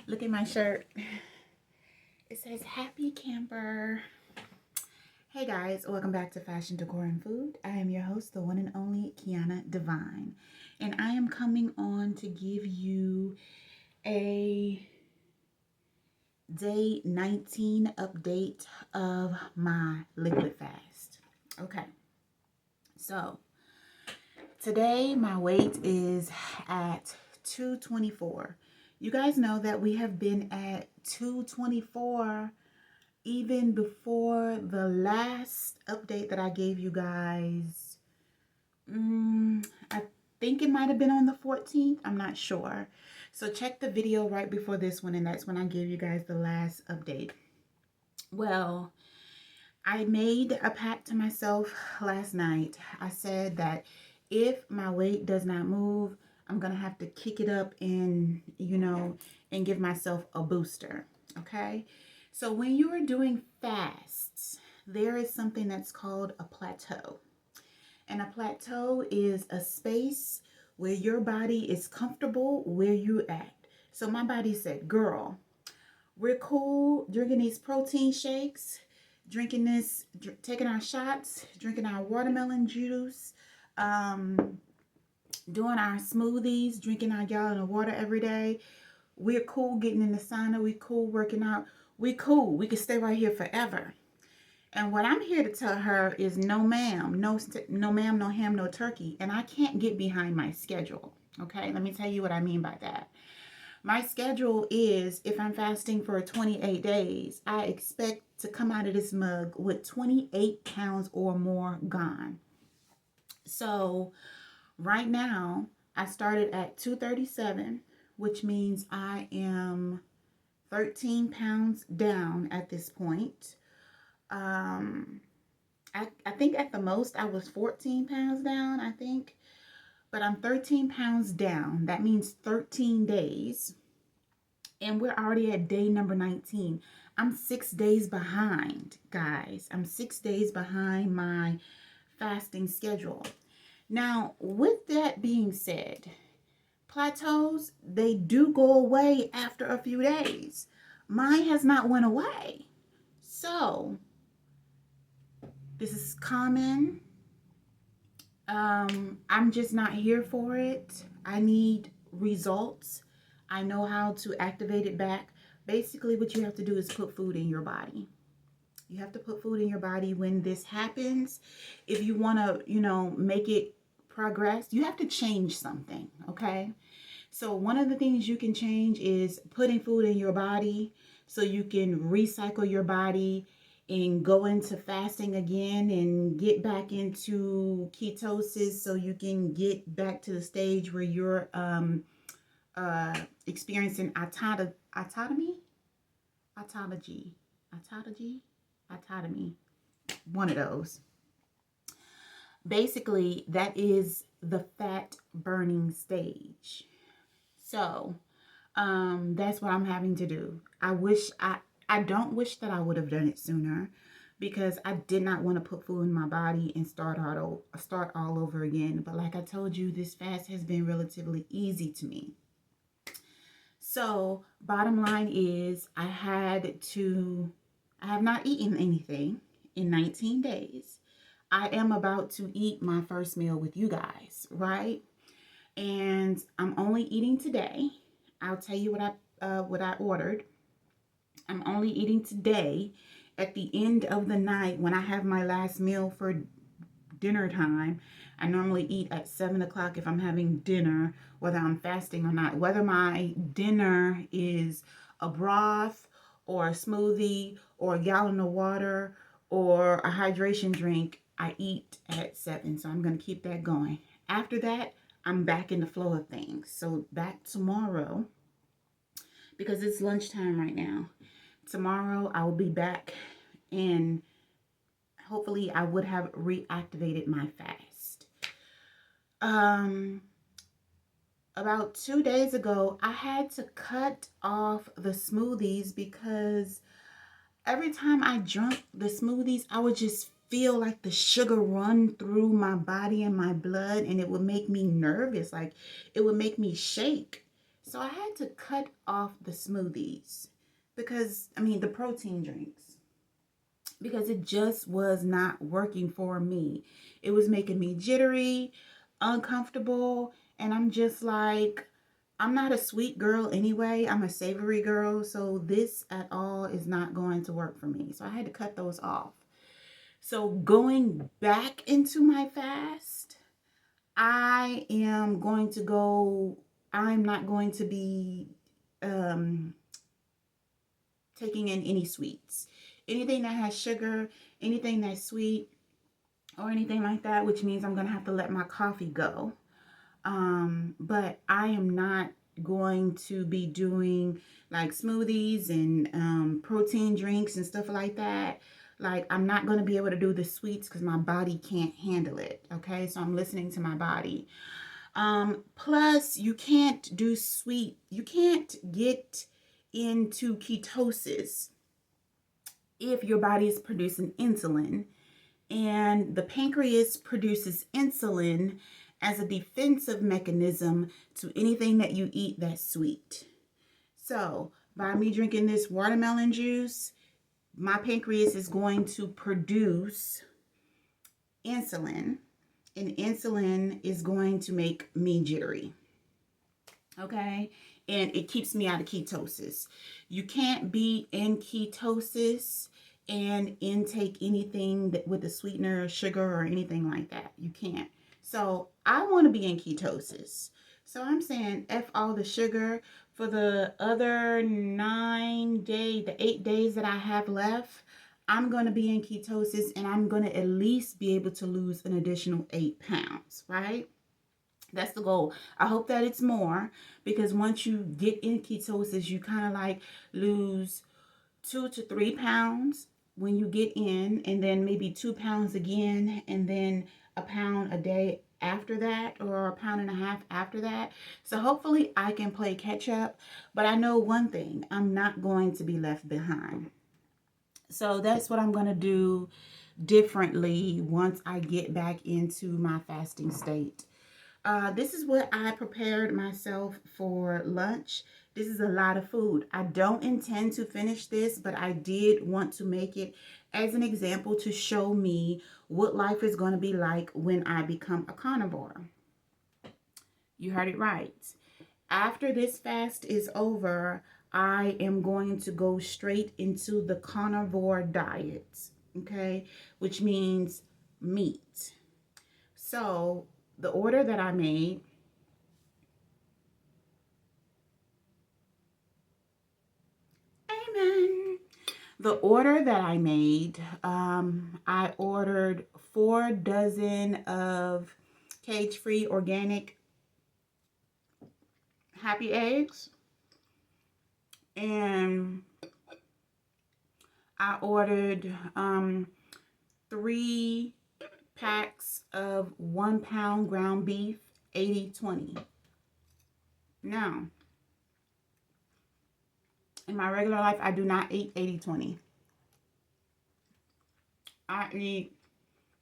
Look at my shirt. It says Happy Camper. Hey guys, welcome back to Fashion Decor and Food. I am your host, the one and only Kiana Divine. And I am coming on to give you a day 19 update of my liquid fast. Okay, so today my weight is at 224. You guys know that we have been at 224 even before the last update that I gave you guys. I think it might have been on the 14th. I'm not sure. So check the video right before this one, and that's when I gave you guys the last update. Well, I made a pact to myself last night. I said that if my weight does not move, I'm going to have to kick it up and, and give myself a booster. Okay. So when you are doing fasts, there is something that's called a plateau. And a plateau is a space where your body is comfortable where you at. So my body said, girl, we're cool drinking these protein shakes, drinking this, taking our shots, drinking our watermelon juice, doing our smoothies, drinking our gallon of water every day. We're cool getting in the sauna. We cool working out. We cool. We can stay right here forever. And what I'm here to tell her is no ma'am, no ma'am, no ham, no turkey. And I can't get behind my schedule. Okay, let me tell you what I mean by that. My schedule is, if I'm fasting for 28 days, I expect to come out of this mug with 28 pounds or more gone. So right now, I started at 237, which means I am 13 pounds down at this point. I think at the most I was 14 pounds down, I think. But I'm 13 pounds down. That means 13 days. And we're already at day number 19. I'm 6 days behind, guys. I'm 6 days behind my fasting schedule. Now, with that being said, plateaus, they do go away after a few days. Mine has not went away. So, this is common. I'm just not here for it. I need results. I know how to activate it back. Basically, what you have to do is put food in your body. You have to put food in your body when this happens. If you want to, make it progress, you have to change something, okay? So one of the things you can change is putting food in your body so you can recycle your body and go into fasting again and get back into ketosis so you can get back to the stage where you're experiencing autonomy, one of those. Basically, that is the fat burning stage. So that's what I'm having to do. I don't wish that I would have done it sooner, because I did not want to put food in my body and start all over again. But like I told you, this fast has been relatively easy to me. So bottom line is I have not eaten anything in 19 days. I am about to eat my first meal with you guys, right? And I'm only eating today. I'll tell you what I ordered. I'm only eating today at the end of the night when I have my last meal for dinner time. I normally eat at 7 o'clock if I'm having dinner, whether I'm fasting or not. Whether my dinner is a broth or a smoothie or a gallon of water or a hydration drink, I eat at 7. So I'm going to keep that going. After that, I'm back in the flow of things. So back tomorrow, because it's lunchtime right now. Tomorrow I will be back, and hopefully I would have reactivated my fast. About 2 days ago, I had to cut off the smoothies because every time I drank the smoothies, I would just feel like the sugar run through my body and my blood, and it would make me nervous. Like, it would make me shake. So I had to cut off the smoothies because, I mean, the protein drinks, because it just was not working for me. It was making me jittery, uncomfortable, and I'm just like, I'm not a sweet girl anyway. I'm a savory girl, so this at all is not going to work for me. So I had to cut those off. So going back into my fast, I am going to go, I'm not going to be um, taking in any sweets. Anything that has sugar, anything that's sweet, or anything like that, which means I'm going to have to let my coffee go. But I am not going to be doing like smoothies and protein drinks and stuff like that. Like, I'm not going to be able to do the sweets because my body can't handle it. Okay, so I'm listening to my body. Plus, you can't do sweet. You can't get into ketosis if your body is producing insulin, and the pancreas produces insulin as a defensive mechanism to anything that you eat that's sweet. So by me drinking this watermelon juice, my pancreas is going to produce insulin, and insulin is going to make me jittery. Okay, and it keeps me out of ketosis. You can't be in ketosis and intake anything that with a sweetener, sugar, or anything like that. You can't. So I want to be in ketosis. So I'm saying F all the sugar. For the other 9 days, the 8 days that I have left, I'm going to be in ketosis, and I'm going to at least be able to lose an additional 8 pounds, right? That's the goal. I hope that it's more, because once you get in ketosis, you kind of like lose 2 to 3 pounds when you get in, and then maybe 2 pounds again, and then a pound a day after that, or a pound and a half after that. So hopefully I can play catch up, but I know one thing, I'm not going to be left behind. So that's what I'm going to do differently once I get back into my fasting state. This is what I prepared myself for lunch. This is a lot of food. I don't intend to finish this, but I did want to make it as an example to show me what life is going to be like when I become a carnivore. You heard it right. After this fast is over, I am going to go straight into the carnivore diet, okay? Which means meat. So the order that I made, amen. The order that I made, I ordered 4 dozen of cage-free organic happy eggs, and I ordered 3 packs of 1 pound ground beef, 80/20. Now, in my regular life, I do not eat 80/20. I eat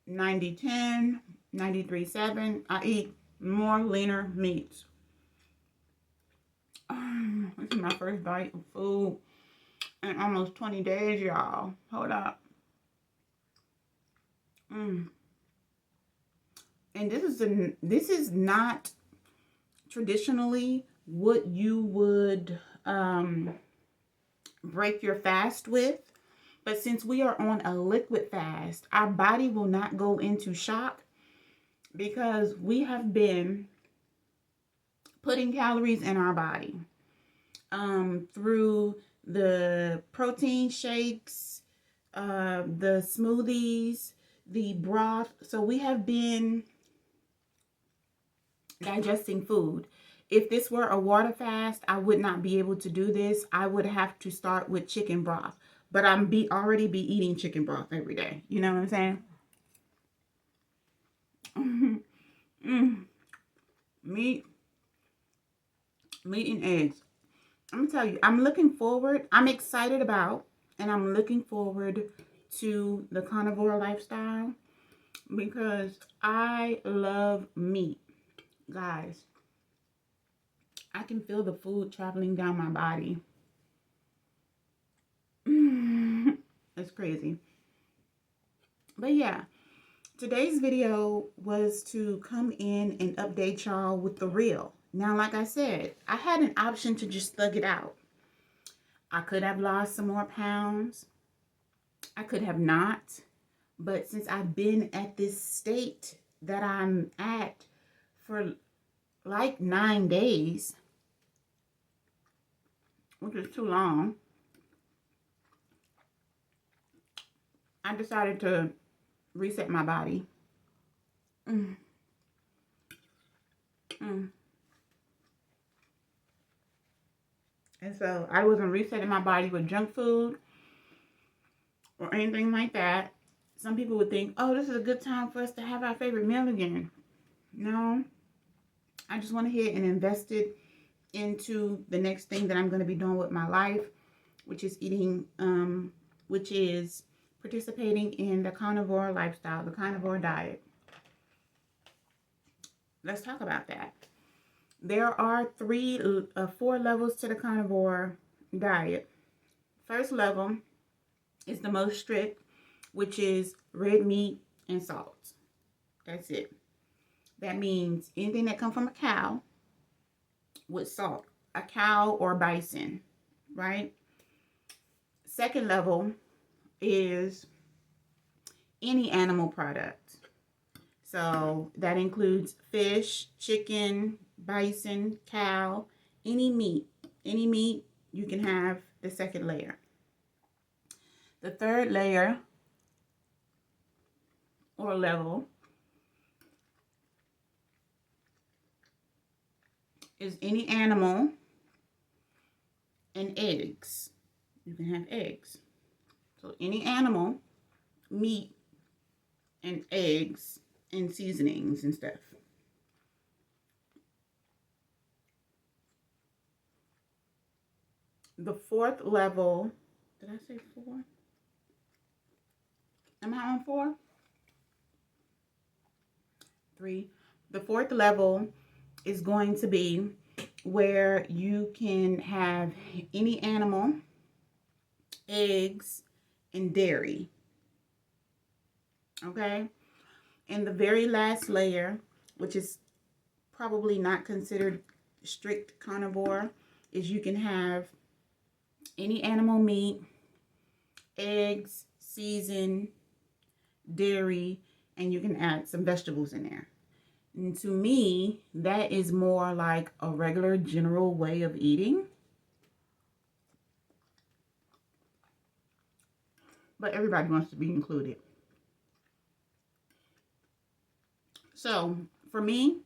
90/10, 93/7. I eat more leaner meats. This is my first bite of food in almost 20 days, y'all. Hold up. And this is not traditionally what you would break your fast with. But since we are on a liquid fast, our body will not go into shock, because we have been putting calories in our body through the protein shakes, the smoothies, the broth. So we have been digesting food. If this were a water fast, I would not be able to do this. I would have to start with chicken broth. But I'm already be eating chicken broth every day. You know what I'm saying? Meat and eggs. I'm gonna tell you, I'm excited about, and I'm looking forward to the carnivore lifestyle, because I love meat, guys. I can feel the food traveling down my body. It's crazy. But yeah, today's video was to come in and update y'all with the real. Now, like I said, I had an option to just thug it out. I could have lost some more pounds. I could have not. But since I've been at this state that I'm at for like 9 days, which is too long, I decided to reset my body. Mm. Mm. And so I wasn't resetting my body with junk food or anything like that. Some people would think, oh, this is a good time for us to have our favorite meal again. No, I just went ahead and invested into the next thing that I'm going to be doing with my life, which is which is participating in the carnivore lifestyle, the carnivore diet. Let's talk about that. There are 4 levels to the carnivore diet. First level is the most strict, which is red meat and salt. That's it. That means anything that comes from a cow with salt, a cow or bison, right? Second level is any animal product. So that includes fish, chicken, bison, cow, any meat. Any meat, you can have the second layer. The third layer or level is any animal and eggs. You can have eggs. So any animal, meat, and eggs and seasonings and stuff. The fourth level, did I say 4? Am I on 4? 3. The fourth level is going to be where you can have any animal, eggs, and dairy. Okay? And the very last layer, which is probably not considered strict carnivore, is you can have any animal meat, eggs, seasoned, dairy, and you can add some vegetables in there. And to me, that is more like a regular general way of eating. But everybody wants to be included. So, for me,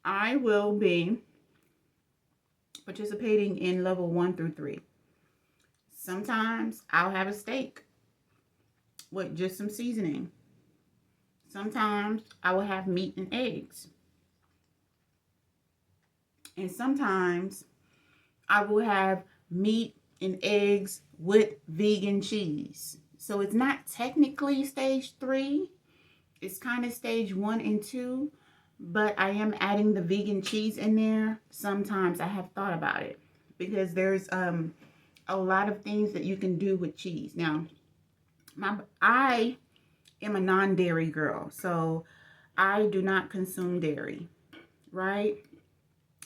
I will be participating in level 1 through 3. Sometimes I'll have a steak with just some seasoning. Sometimes I will have meat and eggs. And sometimes I will have meat and eggs with vegan cheese. So it's not technically stage 3. It's kind of stage 1 and 2. But I am adding the vegan cheese in there. Sometimes I have thought about it. Because there's a lot of things that you can do with cheese. Now, I am a non-dairy girl. So I do not consume dairy. Right?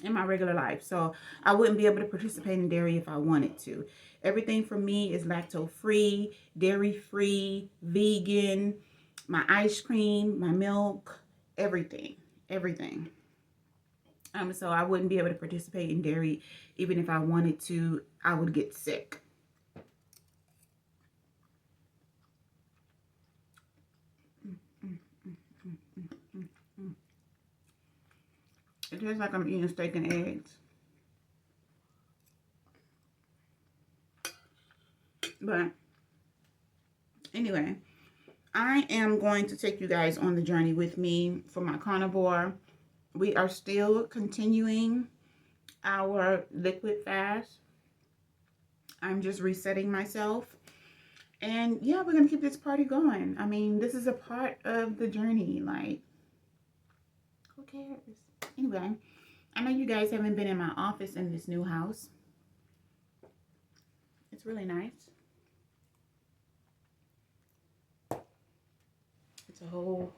In my regular life. So I wouldn't be able to participate in dairy if I wanted to. Everything for me is lactose-free, dairy-free, vegan, my ice cream, my milk, everything. Everything. So I wouldn't be able to participate in dairy. Even if I wanted to, I would get sick. It tastes like I'm eating steak and eggs. But anyway, I am going to take you guys on the journey with me for my carnivore. We are still continuing our liquid fast. I'm just resetting myself. And yeah, we're going to keep this party going. I mean, this is a part of the journey. Like, who cares? Anyway, I know you guys haven't been in my office in this new house. It's really nice. It's a whole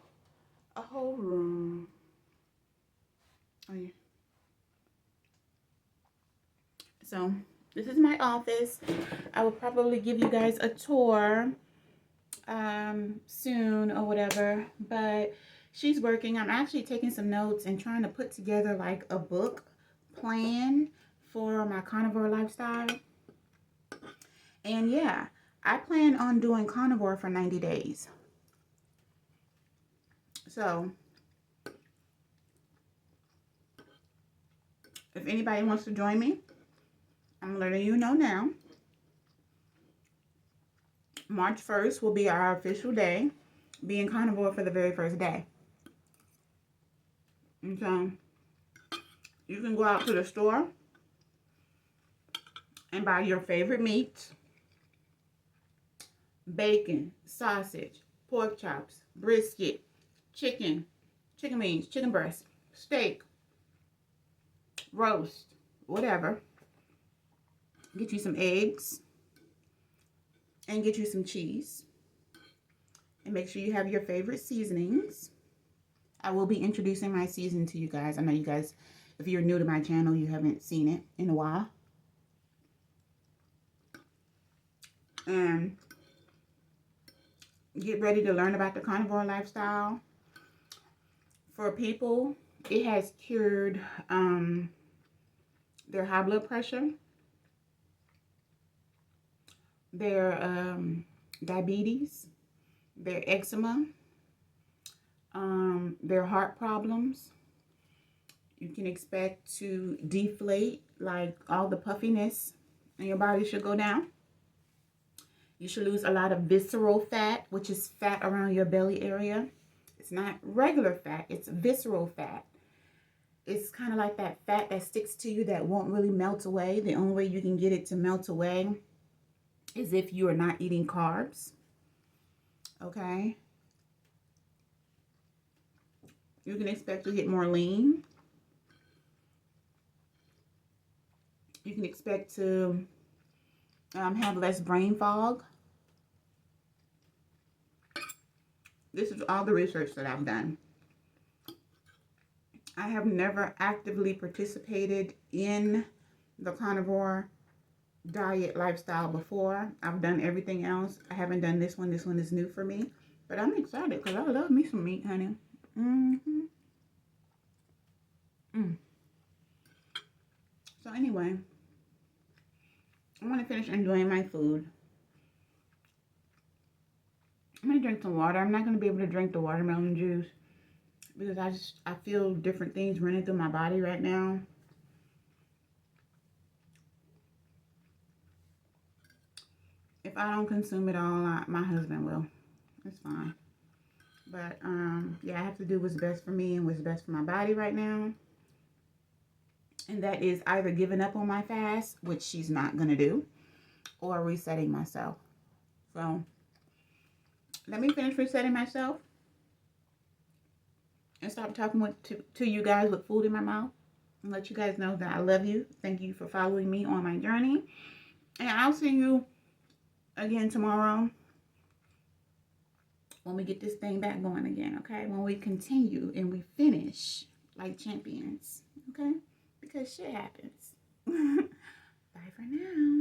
room. Oh yeah. So this is my office. I will probably give you guys a tour soon or whatever, but she's working. I'm actually taking some notes and trying to put together like a book plan for my carnivore lifestyle. And yeah, I plan on doing carnivore for 90 days. So if anybody wants to join me, I'm letting you know now. March 1st will be our official day, being carnivore for the very first day. And so you can go out to the store and buy your favorite meats: bacon, sausage, pork chops, brisket, chicken, chicken wings, chicken breast, steak, roast, whatever. Get you some eggs and get you some cheese. And make sure you have your favorite seasonings. I will be introducing my season to you guys. I know you guys, if you're new to my channel, you haven't seen it in a while. And get ready to learn about the carnivore lifestyle. For people, it has cured their high blood pressure, their diabetes, their eczema, their heart problems. You can expect to deflate, like all the puffiness in your body should go down. You should lose a lot of visceral fat, which is fat around your belly area. It's not regular fat, it's visceral fat. It's kind of like that fat that sticks to you that won't really melt away. The only way you can get it to melt away is if you are not eating carbs. Okay? You can expect to get more lean. You can expect to have less brain fog. This is all the research that I've done. I have never actively participated in the carnivore diet lifestyle before. I've done everything else. I haven't done this one. This one is new for me. But I'm excited because I love me some meat, honey. So anyway, I want to finish enjoying my food. I'm going to drink some water. I'm not going to be able to drink the watermelon juice because I feel different things running through my body right now. If I don't consume it all, my husband will. It's fine. But yeah, I have to do what's best for me and what's best for my body right now. And that is either giving up on my fast, which she's not going to do, or resetting myself. So let me finish resetting myself and stop talking to you guys with food in my mouth and let you guys know that I love you. Thank you for following me on my journey. And I'll see you again tomorrow when we get this thing back going again, okay? When we continue and we finish like champions, okay? Because shit happens. Bye for now.